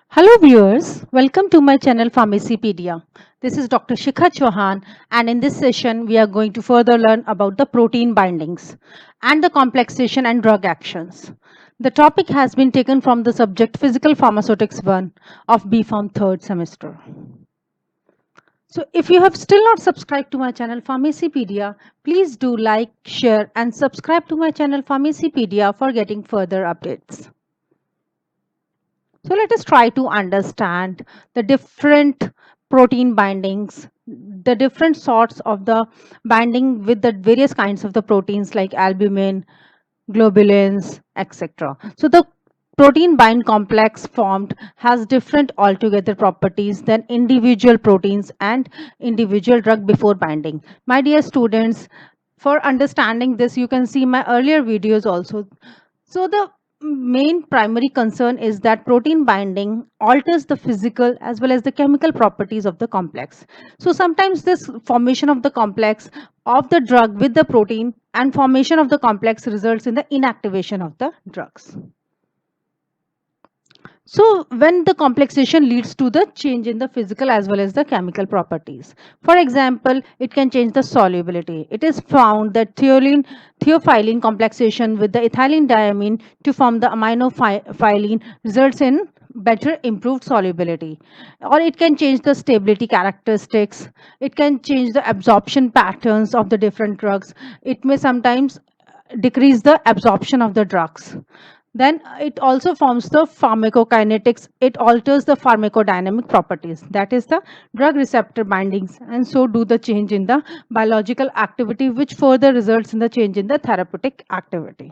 Hello viewers, welcome to my channel Pharmacypedia. This is Dr. Shikha Chauhan, and in this session we are going to further learn about the protein bindings and the complexation and drug actions. The topic has been taken from the subject Physical Pharmaceutics 1 of BPharm 3rd semester. So if you have still not subscribed to my channel Pharmacypedia, please do like, share and subscribe to my channel Pharmacypedia for getting further updates. So let us try to understand the different protein bindings, the different sorts of the binding with the various kinds of the proteins like albumin, globulins, etc. So the protein bind complex formed has different altogether properties than individual proteins and individual drug before binding. My dear students, for understanding this, you can see my earlier videos also. So the main primary concern is that protein binding alters the physical as well as the chemical properties of the complex. So sometimes this formation of the complex of the drug with the protein and formation of the complex results in the inactivation of the drugs. So when the complexation leads to the change in the physical as well as the chemical properties. For example, it can change the solubility. It is found that theophylline complexation with the ethylene diamine to form the aminophylline results in better improved solubility, or it can change the stability characteristics. It can change the absorption patterns of the different drugs. It may sometimes decrease the absorption of the drugs. Then it also forms the pharmacokinetics. It alters the pharmacodynamic properties, that is the drug receptor bindings, and so do the change in the biological activity, which further results in the change in the therapeutic activity.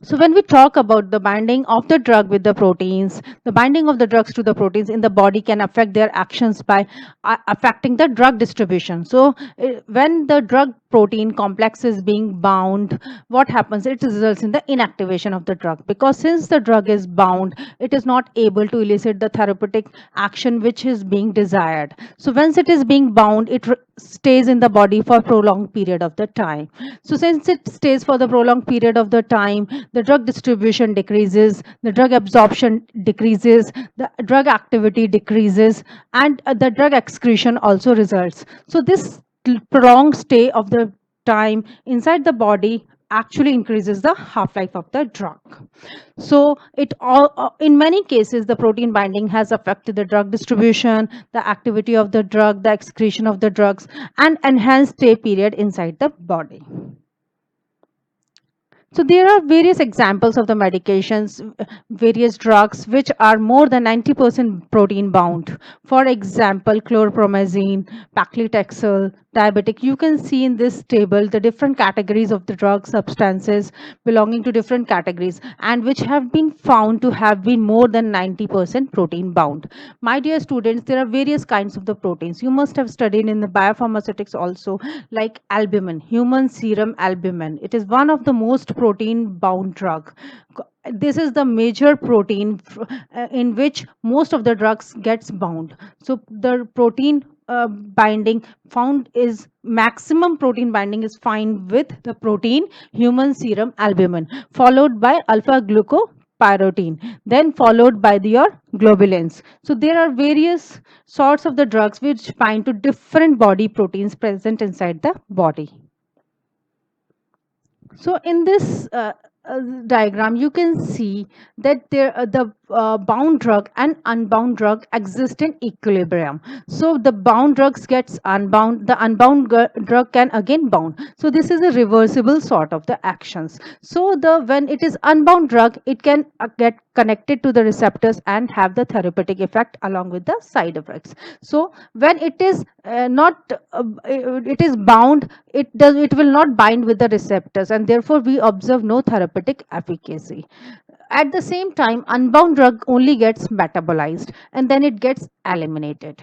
So when we talk about the binding of the drug with the proteins, the binding of the drugs to the proteins in the body can affect their actions by affecting the drug distribution. So when the drug protein complex is being bound, what happens? It results in the inactivation of the drug, because since the drug is bound, it is not able to elicit the therapeutic action which is being desired. So once it is being bound, it stays in the body for prolonged period of the time. So since it stays for the prolonged period of the time, the drug distribution decreases, the drug absorption decreases, the drug activity decreases, and the drug excretion also results. So this prolonged stay of the time inside the body actually increases the half-life of the drug. So it all in many cases the protein binding has affected the drug distribution, the activity of the drug, the excretion of the drugs, and enhanced stay period inside the body. So there are various examples of the medications, various drugs which are more than 90% protein bound. For example, chlorpromazine, paclitaxel, diabetic. You can see in this table the different categories of the drug substances belonging to different categories and which have been found to have been more than 90% protein bound. My dear students, there are various kinds of the proteins. You must have studied in the biopharmaceutics also, like albumin, human serum albumin. It is one of the most protein bound drug. This is the major protein in which most of the drugs gets bound. So the protein binding found is maximum protein binding is found with the protein human serum albumin, followed by alpha glucopyroxine, then followed by your globulins. So there are various sorts of the drugs which bind to different body proteins present inside the body. So in this diagram, you can see that the bound drug and unbound drug exist in equilibrium. So the bound drugs gets unbound, the unbound drug can again bound. So this is a reversible sort of the actions. So the when it is unbound drug, it can get connected to the receptors and have the therapeutic effect along with the side effects. So when it is not it is bound, it will not bind with the receptors, and therefore we observe no therapeutic efficacy. At the same time, unbound drug only gets metabolized and then it gets eliminated.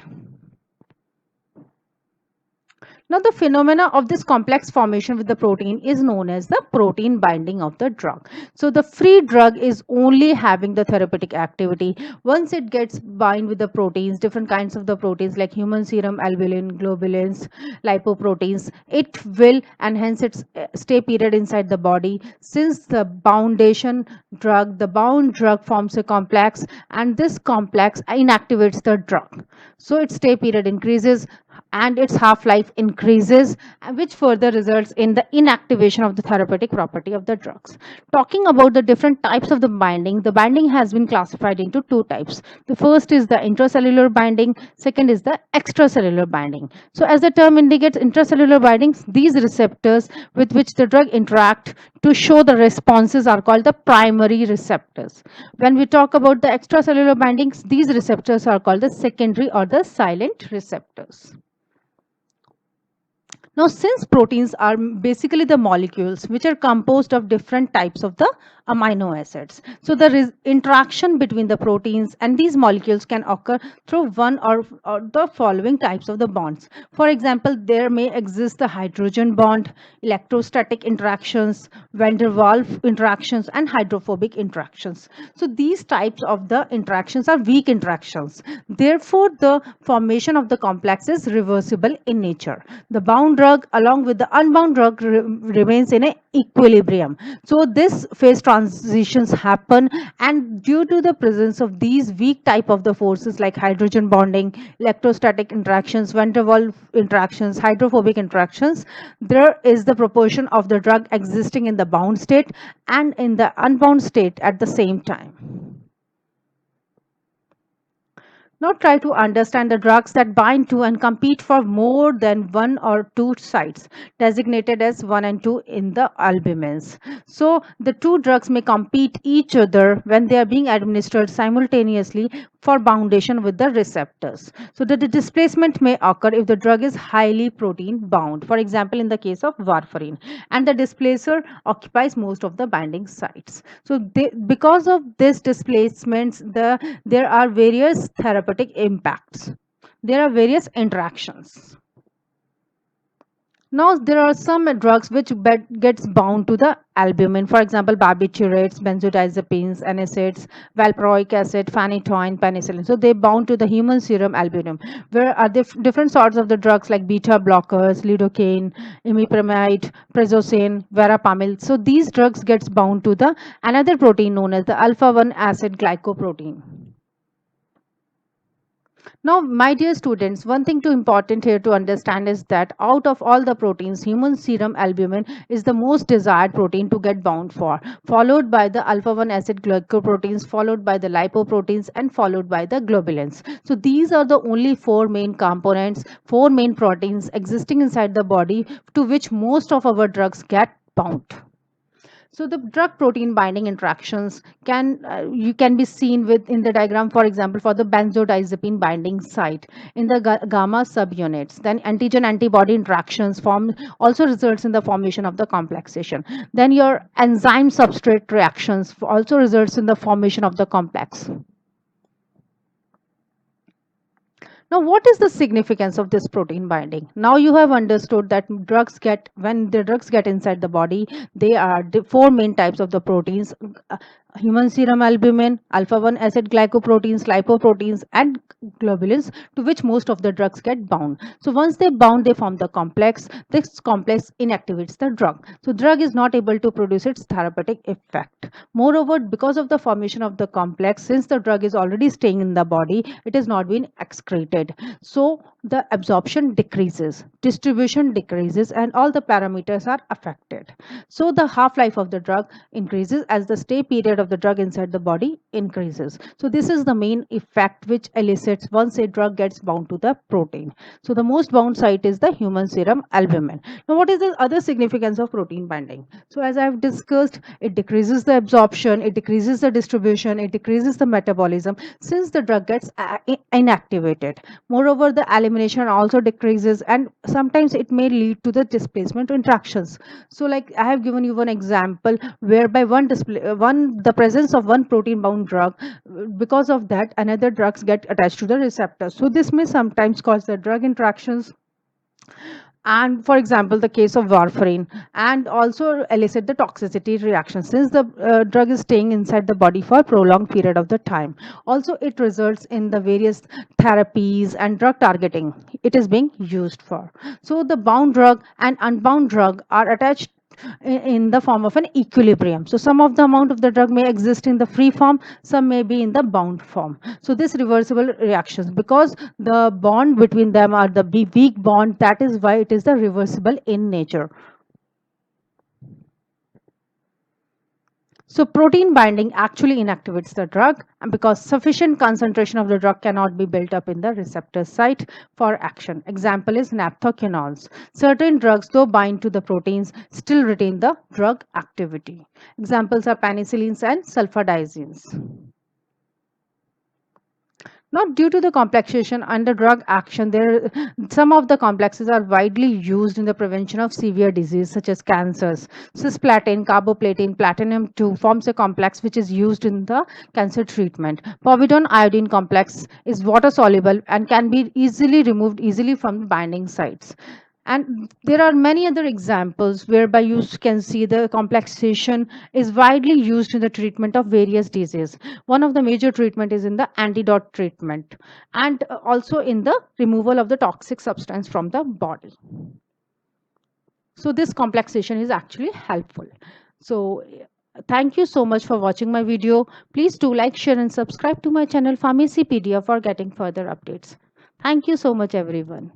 Now, the phenomena of this complex formation with the protein is known as the protein binding of the drug. So, the free drug is only having the therapeutic activity once it gets bind with the proteins, different kinds of the proteins like human serum albumin, globulins, lipoproteins. It will enhance its stay period inside the body. Since the the bound drug forms a complex, and this complex inactivates the drug. So, its stay period increases and its half-life increases, which further results in the inactivation of the therapeutic property of the drugs. Talking about the different types of the binding has been classified into two types. The first is the intracellular binding, second is the extracellular binding. So as the term indicates, intracellular bindings, these receptors with which the drug interact to show the responses are called the primary receptors. When we talk about the extracellular bindings, these receptors are called the secondary or the silent receptors. Now, since proteins are basically the molecules which are composed of different types of the amino acids, so the interaction between the proteins and these molecules can occur through one or the following types of the bonds. For example, there may exist the hydrogen bond, electrostatic interactions, van der Waals interactions, and hydrophobic interactions. So these types of the interactions are weak interactions. Therefore, the formation of the complex is reversible in nature. The bound drug along with the unbound drug remains in a equilibrium. So this phase transitions happen, and due to the presence of these weak type of the forces like hydrogen bonding, electrostatic interactions, van der Waals interactions, hydrophobic interactions, there is the proportion of the drug existing in the bound state and in the unbound state at the same time. Now try to understand the drugs that bind to and compete for more than one or two sites, designated as 1 and 2 in the albumins. So the two drugs may compete each other when they are being administered simultaneously for boundation with the receptors. So the displacement may occur if the drug is highly protein bound. For example, in the case of warfarin, and the displacer occupies most of the binding sites. So because of this displacements, there are various therapeutic impacts. There are various interactions. Now, there are some drugs which gets bound to the albumin. For example, barbiturates, benzodiazepines, NSAIDs, valproic acid, phenytoin, penicillin. So they bound to the human serum albumin. Where are different sorts of the drugs like beta blockers, lidocaine, imipramide, prazosin, verapamil. So these drugs gets bound to the another protein known as the alpha-1 acid glycoprotein. Now, my dear students, one thing too important here to understand is that out of all the proteins, human serum albumin is the most desired protein to get bound for, followed by the alpha-1 acid glycoproteins, followed by the lipoproteins, and followed by the globulins. So these are the only four main components, four main proteins existing inside the body to which most of our drugs get bound. So the drug protein binding interactions can be seen with in the diagram. For example, for the benzodiazepine binding site in the gamma subunits, then antigen antibody interactions form also results in the formation of the complexation. Then your enzyme substrate reactions also results in the formation of the complex. Now, what is the significance of this protein binding? Now you have understood that when the drugs get inside the body, they are the four main types of the proteins: human serum albumin, alpha-1 acid glycoproteins, lipoproteins, and globulins, to which most of the drugs get bound. So once they bound, they form the complex. This complex inactivates the drug. So drug is not able to produce its therapeutic effect. Moreover, because of the formation of the complex, since the drug is already staying in the body, it is not being excreted. So the absorption decreases, distribution decreases, and all the parameters are affected. So the half-life of the drug increases as the stay period of the drug inside the body increases. So this is the main effect which elicits once a drug gets bound to the protein. So the most bound site is the human serum albumin. Now, what is the other significance of protein binding? So as I've discussed, it decreases the absorption, it decreases the distribution, it decreases the metabolism since the drug gets inactivated. Moreover, the elimination also decreases, and sometimes it may lead to the displacement interactions. So like I have given you one example whereby the presence of one protein bound drug, because of that another drugs get attached to the receptor. So this may sometimes cause the drug interactions. and for example the case of warfarin, and also elicit the toxicity reaction since the drug is staying inside the body for a prolonged period of the time. Also it results in the various therapies and drug targeting it is being used for. So the bound drug and unbound drug are attached in the form of an equilibrium. So some of the amount of the drug may exist in the free form, some may be in the bound form. So this reversible reactions, because the bond between them are the weak bond, that is why it is the reversible in nature. So protein binding actually inactivates the drug, and because sufficient concentration of the drug cannot be built up in the receptor site for action. Example is naphthoquinones. Certain drugs, though bind to the proteins, still retain the drug activity. Examples are penicillins and sulfadiazines. Not due to the complexation and the drug action, there some of the complexes are widely used in the prevention of severe disease such as cancers. Cisplatin, carboplatin, platinum 2 forms a complex which is used in the cancer treatment. Povidone iodine complex is water soluble and can be easily removed easily from the binding sites. And there are many other examples whereby you can see the complexation is widely used in the treatment of various diseases. One of the major treatment is in the antidote treatment, and also in the removal of the toxic substance from the body. So this complexation is actually helpful. So thank you so much for watching my video. Please do like, share and subscribe to my channel Pharmacypedia for getting further updates. Thank you so much everyone.